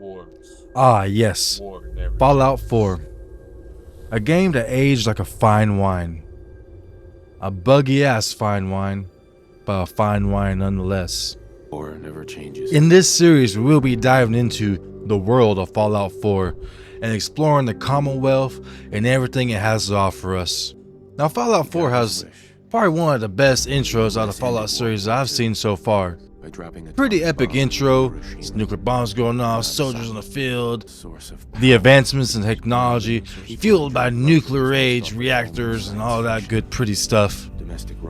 War. Ah, yes. War never Fallout changes. 4. A game that aged like a fine wine. A buggy ass fine wine, but a fine wine nonetheless. War never changes. In this series, we will be diving into the world of Fallout 4 and exploring the Commonwealth and everything it has to offer us. Now, Fallout 4 has probably one of the best intros out of the Fallout series I've seen so far. Pretty epic intro, nuclear bombs going off, soldiers on the field, the advancements in technology, fueled by nuclear age reactors and all that good pretty stuff.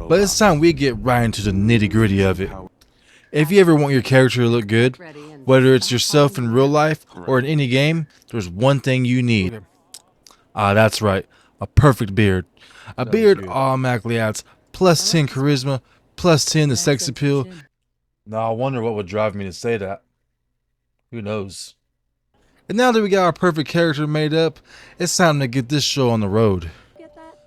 But it's time we get right into the nitty gritty of it. If you ever want your character to look good, whether it's yourself in real life or in any game, there's one thing you need. Ah, that's right, a perfect beard. A beard automatically adds plus 10 charisma, plus 10 to sex appeal. Now I wonder what would drive me to say that. Who knows? And now that we got our perfect character made up, it's time to get this show on the road.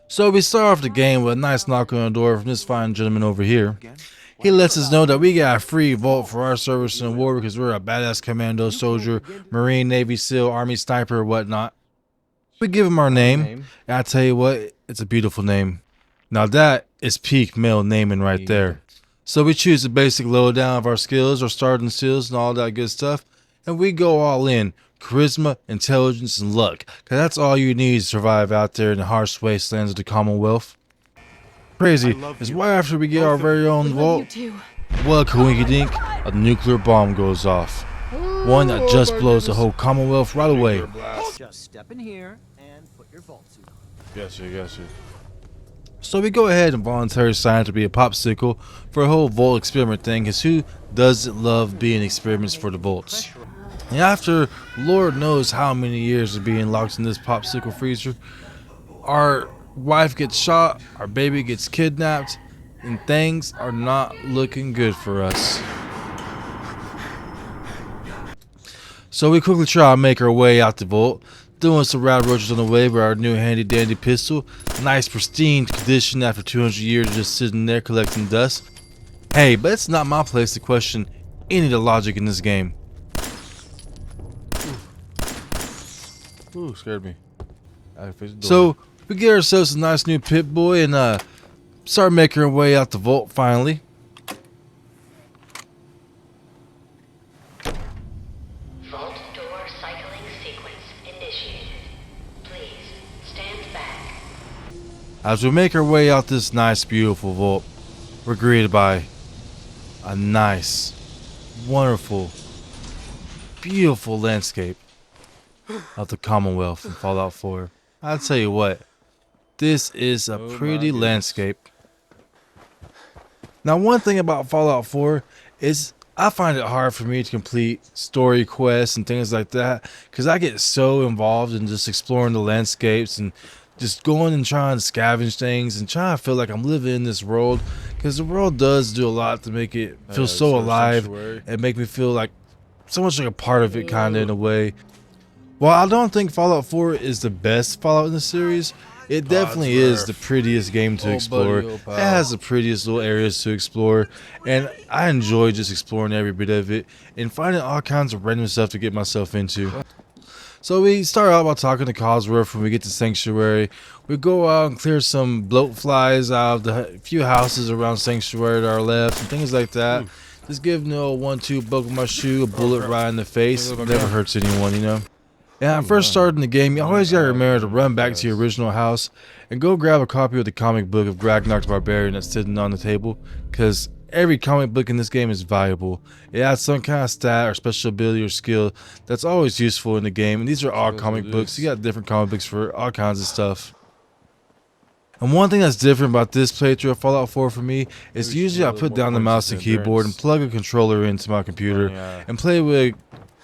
So we start off the game with a nice knock on the door from this fine gentleman over here. He lets us know that we got a free vault for our service in war because we're a badass commando soldier, Marine, Navy SEAL, Army sniper, or whatnot. We give him our name, and I tell you what, it's a beautiful name. Now that is peak male naming right there. So we choose the basic lowdown of our skills, our starting skills, and all that good stuff, and we go all in. Charisma, intelligence, and luck, because that's all you need to survive out there in the harsh wastelands of the Commonwealth. Crazy is right after we get our very own vault, what a coinkydink, a nuclear bomb goes off. One that just blows the whole Commonwealth right away. Just step in here and put your vault suit on. Gotcha. So we go ahead and voluntarily sign to be a popsicle for a whole vault experiment thing, because who doesn't love being experiments for the vaults? And after Lord knows how many years of being locked in this popsicle freezer, our wife gets shot, our baby gets kidnapped, and things are not looking good for us. So we quickly try to make our way out the vault, doing some rad roaches on the way with our new handy dandy pistol, nice pristine condition after 200 years of just sitting there collecting dust. Hey, but it's not my place to question any of the logic in this game. Ooh, scared me. So we get ourselves a nice new Pip Boy and start making our way out the vault finally. Vault door cycling sequence initiated. Please stand back. As we make our way out this nice beautiful vault, we're greeted by a nice, wonderful, beautiful landscape of the Commonwealth in Fallout 4. I'll tell you what, this is a pretty landscape. Now, one thing about Fallout 4 is I find it hard for me to complete story quests and things like that because I get so involved in just exploring the landscapes and just going and trying to scavenge things and trying to feel like I'm living in this world, because the world does do a lot to make it feel so alive and make me feel like so much like a part of it, kind of, in a way. While I don't think Fallout 4 is the best Fallout in the series, it definitely is the prettiest game to explore. It has the prettiest little areas to explore, and I enjoy just exploring every bit of it and finding all kinds of random stuff to get myself into. So we start out by talking to Cosworth when we get to Sanctuary. We go out and clear some bloat flies out of the few houses around Sanctuary to our left and things like that. Just give no 1-2 bug with my shoe, a bullet right in the face. It never hurts anyone, you know. And when I first started in the game, you always gotta remember to run back to your original house and go grab a copy of the comic book of Gragnock the Barbarian that's sitting on the table, because every comic book in this game is valuable. It adds some kind of stat or special ability or skill that's always useful in the game, and these are all comic books. You got different comic books for all kinds of stuff. And one thing that's different about this playthrough of Fallout 4 for me is usually I put down the mouse and keyboard and plug a controller into my computer and play with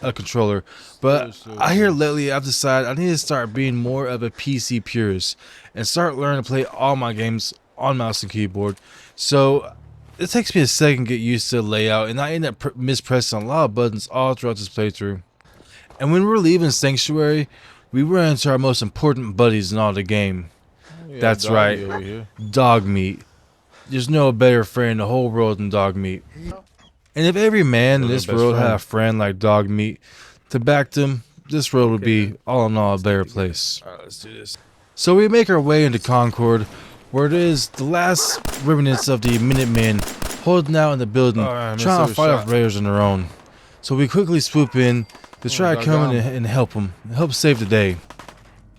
a controller. But I hear lately I've decided I need to start being more of a PC purist and start learning to play all my games on mouse and keyboard. So it takes me a second to get used to the layout, and I end up mispressing a lot of buttons all throughout this playthrough. And when we're leaving Sanctuary, we run into our most important buddies in all the game. That's right, Dogmeat. There's no better friend in the whole world than Dogmeat. And if every man in this world had a friend like Dogmeat, to back them, this road would be, all in all, a better place. Alright, let's do this. So we make our way into Concord, where it is the last remnants of the Minutemen holding out in the building, trying to fight off raiders on their own. So we quickly swoop in to try to come in and help them, help save the day.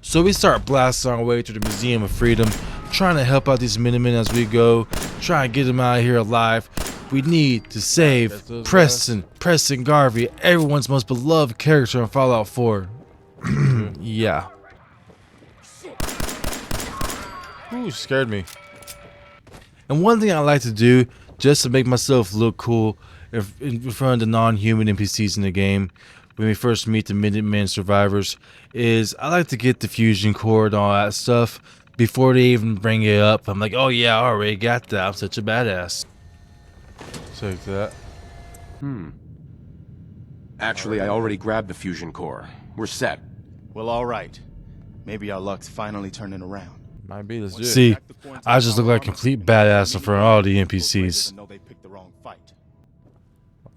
So we start blasting our way to the Museum of Freedom, trying to help out these Minutemen as we go, trying to get them out of here alive. We need to save Preston Garvey, everyone's most beloved character in Fallout 4. Yeah. Ooh, scared me. And one thing I like to do, just to make myself look cool in front of the non-human NPCs in the game, when we first meet the Minutemen survivors, is I like to get the fusion core and all that stuff before they even bring it up. I'm like, oh yeah, I already got that. I'm such a badass. Take that. Actually, I already grabbed the fusion core. We're set. Well, all right. Maybe our luck's finally turning around. Might be. Let's do it. See, I just look like a complete badass in front of all the NPCs. Know they picked the wrong fight.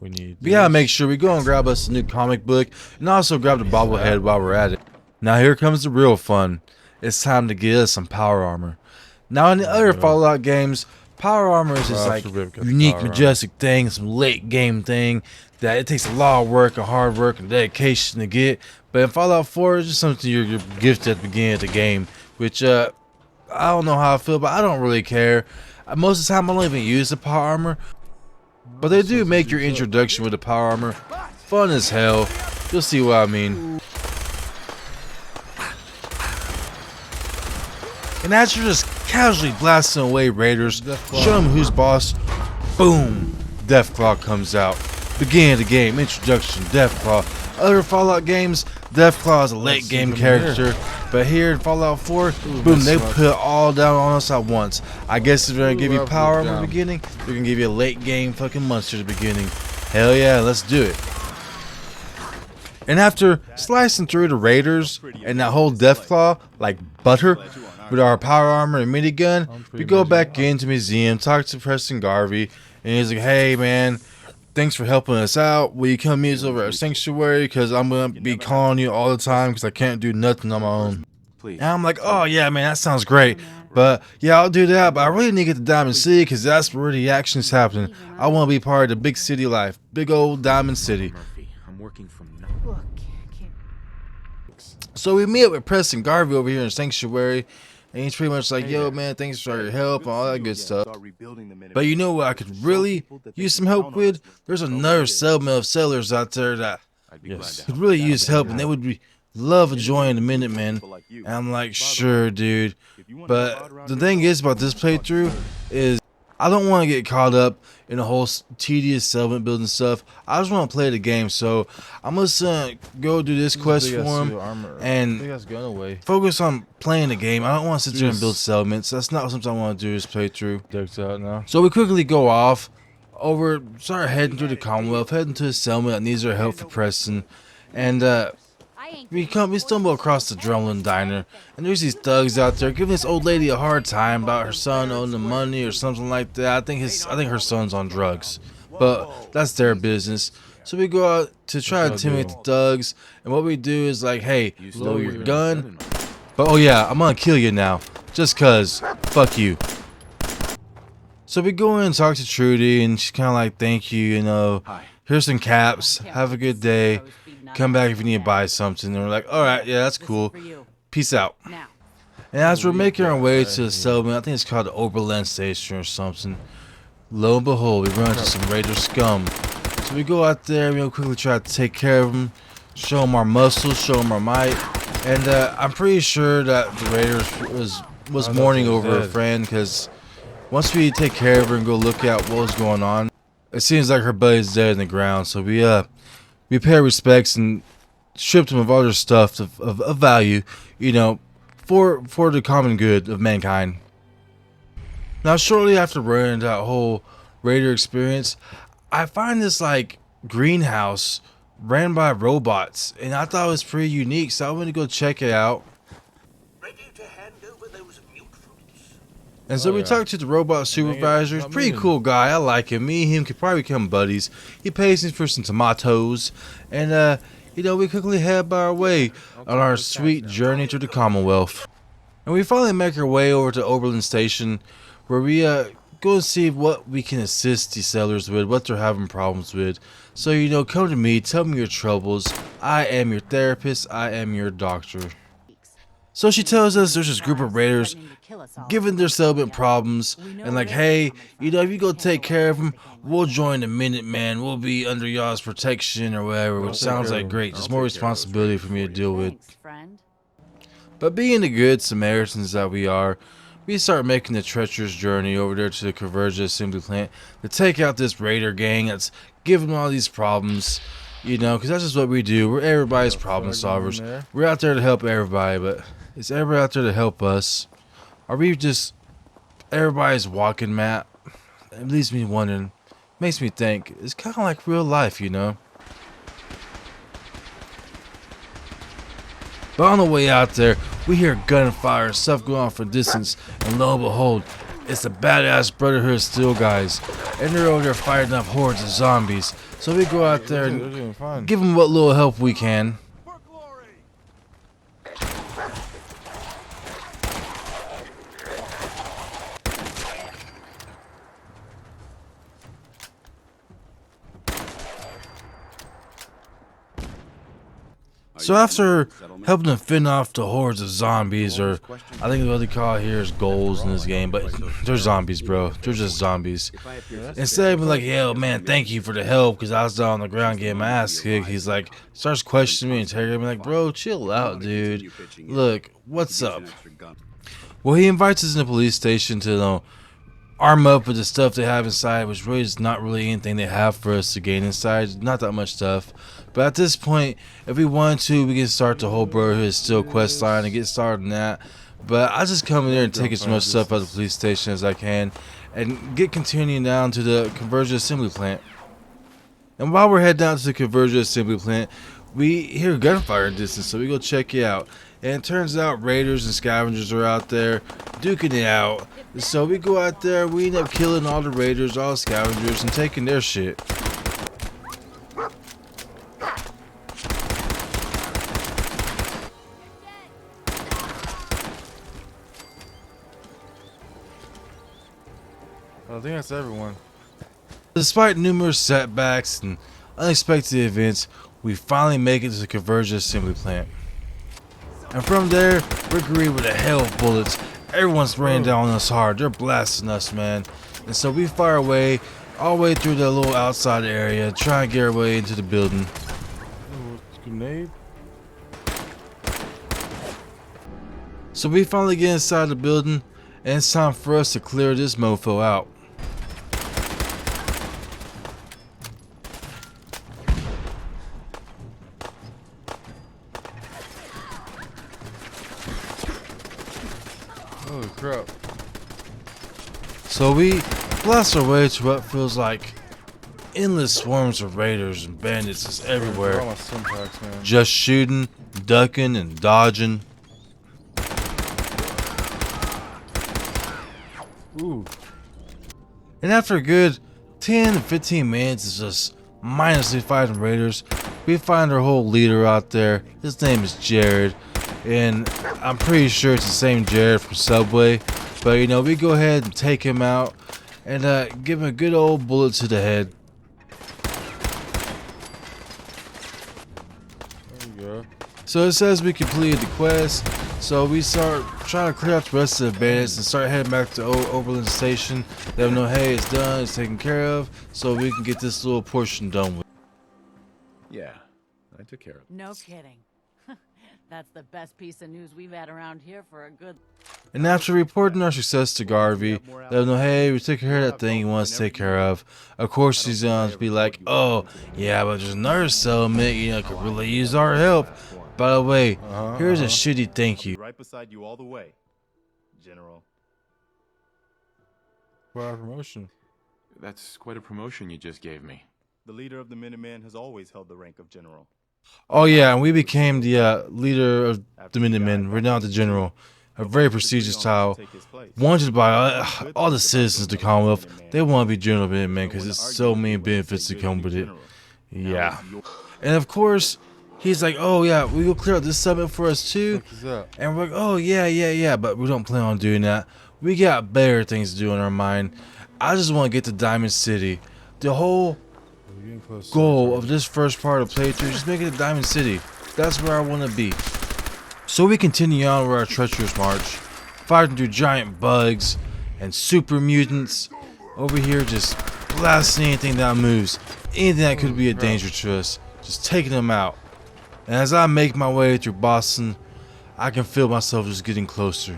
We need. We gotta make sure we go and grab us a new comic book and also grab the bobblehead while we're at it. Now here comes the real fun. It's time to get us some power armor. Now in the other Fallout games, power armor is just like unique, majestic thing, some late game thing that it takes a lot of work and hard work and dedication to get. But in Fallout 4, it's just something you're gifted at the beginning of the game, which I don't know how I feel, but I don't really care. Most of the time I don't even use the power armor, but they do make your introduction with the power armor fun as hell. You'll see what I mean. And as you're just casually blasting away raiders, show them who's boss, boom, Deathclaw comes out. Beginning of the game, introduction, Deathclaw. Other Fallout games, Deathclaw is a late game character, but here in Fallout 4, boom, they put it all down on us at once. I guess if they're gonna give you power in the beginning, they're gonna give you a late game fucking monster at the beginning. Hell yeah, let's do it. And after slicing through the raiders and that whole Deathclaw like butter with our power armor and minigun, we go back into the museum, talk to Preston Garvey, and he's like, hey man, thanks for helping us out. Will you come meet us over at Sanctuary? Because I'm going to be calling you all the time because I can't do nothing on my own. Please. And I'm like, oh yeah, man, that sounds great. But yeah, I'll do that. But I really need to get to Diamond City because that's where the action's happening. I want to be part of the big city life. Big old Diamond City. Murphy, I'm working from now. Look, So we meet up with Preston Garvey over here in Sanctuary. And he's pretty much like, yo, man, thanks for your help and all that good stuff. But you know what I could really use some help with? There's another settlement of settlers out there that could really use help, and they would love joining the Minutemen. And I'm like, sure, dude. But the thing is about this playthrough is I don't want to get caught up in the whole tedious settlement building stuff. I just want to play the game, so I'm just gonna go do this quest for him and focus on playing the game. I don't want to sit there and build settlements. That's not something I want to do this playthrough. Decked out now. So we quickly go off over, start heading through the Commonwealth, heading to the settlement that needs our help for Preston, and we stumble across the Drumlin Diner, and there's these thugs out there giving this old lady a hard time about her son owing the money or something like that. I think her son's on drugs, but that's their business. So we go out to try to intimidate the thugs, and what we do is like, hey, lower your gun, but oh yeah, I'm gonna kill you now, just cause, fuck you. So we go in and talk to Trudy, and she's kind of like, thank you, you know, here's some caps, have a good day. Come back if you need to buy something. And we're like, all right, yeah, that's cool. Peace out. And as we're making our way to the settlement, I think it's called the Oberlin Station or something, lo and behold, we run into some Raider scum. So we go out there, and we'll quickly try to take care of them, show them our muscles, show them our might. And I'm pretty sure that the Raiders was mourning over a friend, because once we take care of her and go look at what was going on, it seems like her buddy's dead in the ground. So we pay our respects and stripped him of all their stuff of value, you know, for the common good of mankind. Now, shortly after running that whole Raider experience, I find this like greenhouse ran by robots, and I thought it was pretty unique, so I went to go check it out. Ready to hand over those mute fruits. And so we talked to the robot supervisor. He's a pretty cool guy. I like him. Me and him could probably become buddies. He pays me for some tomatoes, and we quickly head by our way on our sweet journey to the Commonwealth. And we finally make our way over to Oberlin Station, where we go and see what we can assist these settlers with, what they're having problems with. So, come to me, tell me your troubles. I am your therapist, I am your doctor. So she tells us there's this group of raiders giving their settlement problems, and like, hey, if you go take care of them, we'll join the Minutemen, we'll be under y'all's protection or whatever, which sounds like great, just more responsibility for me to deal with. But being the good Samaritans that we are, we start making the treacherous journey over there to the Convergent Assembly Plant to take out this raider gang that's giving them all these problems, because that's just what we do. We're everybody's problem solvers. We're out there to help everybody, but is everybody out there to help us? Are we just everybody's walking map? It leaves me wondering, makes me think, it's kind of like real life, But on the way out there, we hear gunfire and stuff going on from distance, and lo and behold, it's the badass Brotherhood of Steel guys, and they're over there fighting up hordes of zombies. So we go out there and give them what little help we can. So after helping them fend off the hordes of zombies, or I think what they call it here is goals in this game, but they're zombies, bro. They're just zombies. Instead of being like, yo, man, thank you for the help, because I was down on the ground getting my ass kicked, he's like, starts questioning me, interrogating me, like, bro, chill out, dude. Look, what's up? Well, he invites us in the police station to, arm up with the stuff they have inside, which really is not really anything they have for us to gain inside. Not that much stuff. But at this point, if we want to, we can start the whole Brotherhood of Steel quest line and get started on that. But I just come in there and take as much stuff out of the police station as I can and get continuing down to the Convergent Assembly Plant. And while we're heading down to the Convergent Assembly Plant, we hear gunfire in distance, so we go check it out. And it turns out raiders and scavengers are out there duking it out. So we go out there, we end up killing all the raiders, all the scavengers, and taking their shit. I think that's everyone. Despite numerous setbacks and unexpected events, we finally make it to the Convergent Assembly Plant. And from there, we're greeted with a hail of bullets. Everyone's raining down on us hard. They're blasting us, man. And so we fire away, all the way through the little outside area, trying to get our way into the building. Oh, grenade? So we finally get inside the building, and it's time for us to clear this mofo out. Holy crap. So we blast our way to what feels like endless swarms of raiders and bandits is everywhere. All my Simpacks, man. Just shooting, ducking, and dodging. Ooh. And after a good 10 to 15 minutes of just mindlessly fighting raiders, we find our whole leader out there. His name is Jared, and I'm pretty sure it's the same Jared from Subway. But we go ahead and take him out and give him a good old bullet to the head. There you go. So it says we completed the quest, so we start trying to clear out the rest of the bandits and start heading back to Oberlin Station. Let them know, hey, it's done, it's taken care of, so we can get this little portion done with. Yeah, I took care of it. No kidding. That's the best piece of news we've had around here for a good... And after reporting our success to Garvey, let him know, hey, we took care of that thing he wants to take care of. Of course, he's going to be like, oh, yeah, but there's another settlement, could really use our help. By the way, here's a shitty thank you. Right beside you all the way, General. For our promotion. That's quite a promotion you just gave me. The leader of the Minutemen has always held the rank of General. Oh yeah, and we became the leader of the Minutemen. We're now the General. A very prestigious title. Wanted by all the citizens of the Commonwealth. They want to be General Minutemen because there's so many benefits that come with it. Yeah. And of course, He's like, oh yeah, we go clear out this summit for us too. What is that? And we're like, oh yeah, but we don't plan on doing that. We got better things to do in our mind. I just want to get to Diamond City. The whole We're getting close to goal the of this first part of playthrough is just make it to Diamond City. That's where I want to be. So we continue on with our treacherous march, fighting through giant bugs and super mutants. Over here, just blasting anything that moves, anything that could be a danger to us, just taking them out. And as I make my way through Boston, I can feel myself just getting closer.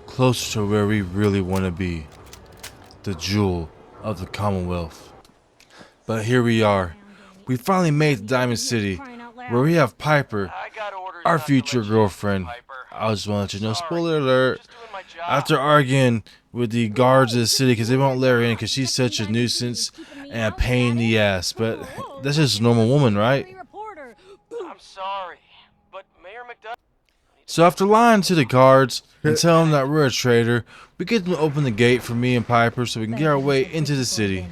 Closer to where we really want to be. The jewel of the Commonwealth. But here we are. We finally made it to Diamond City, where we have Piper, our future girlfriend. I just want to let you know, spoiler alert. After arguing with the guards of the city because they won't let her in because she's such a nuisance and a pain in the ass. But that's just a normal woman, right? I'm sorry, but Mayor McDuck. So after lying to the guards and telling them that we're a traitor, we get them to open the gate for me and Piper so we can get our way into the city.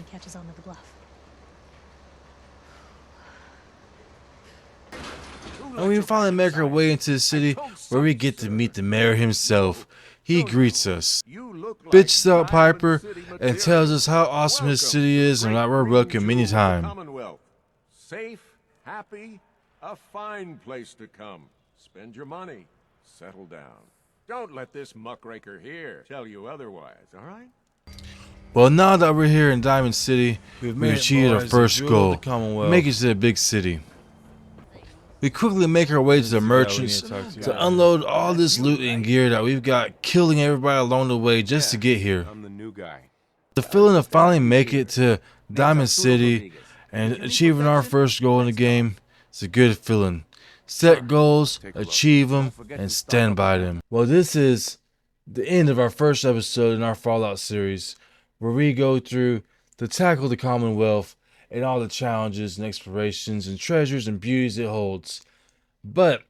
And we finally make our way into the city where we get to meet the mayor himself. He greets us, bitches out Piper, and tells us how awesome his city is and that we're welcome anytime. Commonwealth. Safe, happy, a fine place to come. Spend your money. Settle down. Don't let this muckraker here tell you otherwise, all right? Well, now that we're here in Diamond City, we've made it, achieved our boys. first The jewel of goal, the Commonwealth. make it to the big city. We quickly make our way to the merchants we need to talk to you. to unload all this loot and gear that we've got, killing everybody along the way just to get here. I'm the new guy. The feeling of finally make it to Diamond City and achieving our first goal in the game is a good feeling. Set goals, achieve them, and stand by them. Well, this is the end of our first episode in our Fallout series, where we go through to tackle the Commonwealth and all the challenges and explorations and treasures and beauties it holds. But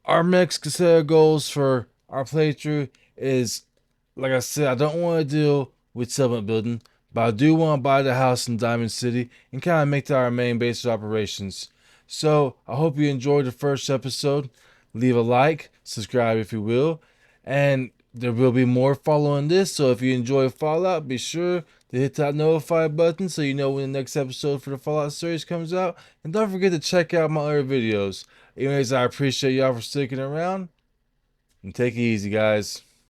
our next set of goals for our playthrough is, like I said, I don't want to deal with settlement building, but I do want to buy the house in Diamond City and kind of make that our main base of operations. So I hope you enjoyed the first episode. Leave a like, subscribe if you will, and there will be more following this. So if you enjoy Fallout, be sure to hit that notify button so you know when the next episode for the Fallout series comes out. And don't forget to check out my other videos. Anyways, I appreciate y'all for sticking around. And take it easy, guys.